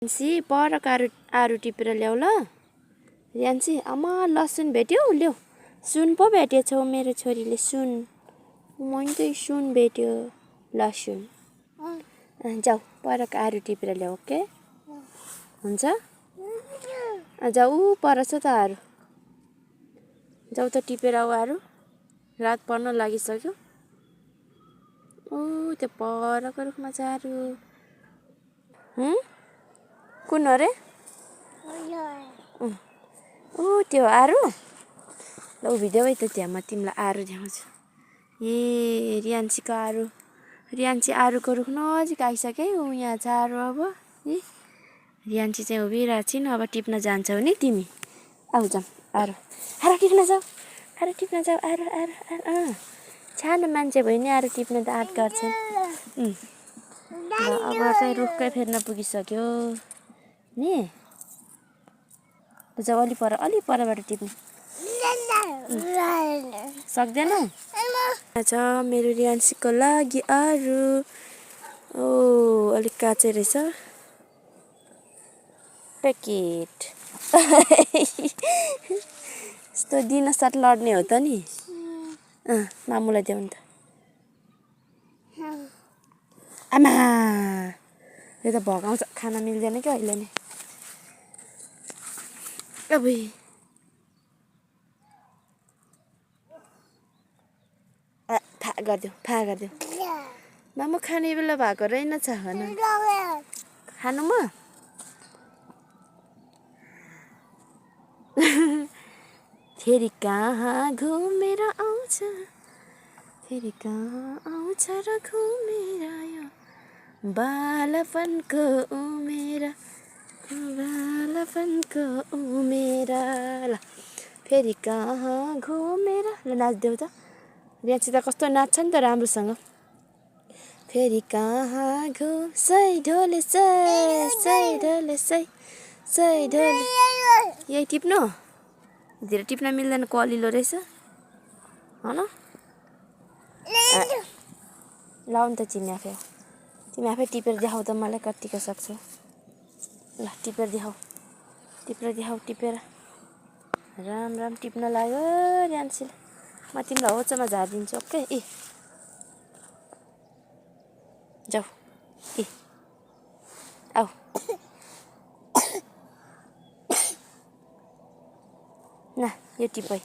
रियान्सी पर आरु टिपेर ल्याऊ ल। रियान्सी आमा लसुन भेट्यो ल्याऊ। सुन पो भेटेछ मेरो छोरीले सुन। मैले त सुन भेट्यो लसुन। जाऊ परको आरु टिपेर ल्याऊ ओके। हुन्छ जाऊ पर छ त आरु। जाऊ त टिपेर आऊ आरु। रात पर्न लागिसक्यो। ओ त्यो परको रुखमा छ आरु। कुन हो रे? ओ त्यो आरु ल उभिदेऊ है त त्यहाँ म तिमीलाई आरु देखाउँछु। ए रियान्सीको आरु। रियान्सी आरुको रुख नजिक आइसक्यो है। ऊ यहाँ छ आरु अब। रियान्सी चाहिँ उभिरहेको छिन् अब टिप्न जान्छौ नि तिमी। आऊ जाऊ आरु। आरु टिप्न जाऊ। आरु टिप्न जाऊ आरु आरु आरु। सानो मान्छे भयो नि आरु टिप्न त आँट गर्छन्। अब चाहिँ रुखकै फेर्न पुगिसक्यो नि। जाऊ अलि परबाट टिप्नु सक्दैनौ? छ मेरो रियान्सीको लागि आरु। ओ अलिक काँचै रहेछ। प्याकेट यस्तो दिन साथ लड्ने हो त नि। मामुलाई देऊ नि त। आमा यो त भगाउँछ खान मिल्दैन क्या अहिले नै। अबुई फा गरिदेऊ। मामु खाने बेला भएको रहेनछ भन। खानु म? फेरि कहाँ घुमेर आउँछ। फेरि कहाँ आउँछ र घुमेर आयो। बालपनको उमेर ल। फेरि कहाँ घुमेर ल नाच्देऊ त। रियान्सी त कस्तो नाच्छ नि त राम्रोसँग। फेरि कहाँ सै ढोले यही टिप्नु। धेरै टिप्न मिल्दैन कलिलो रहेछ हन। लाउ नि त तिमी आफै टिपेर देखाउ त मलाई कतिको सक्छौ। ल टिपेर देखाउ। टिपेर राम टिप्न लाग्यो रियान्सीले। म तिमीलाई होचोमा झारिदिन्छु ओके। जाऊ आऊ। न यो टिप है।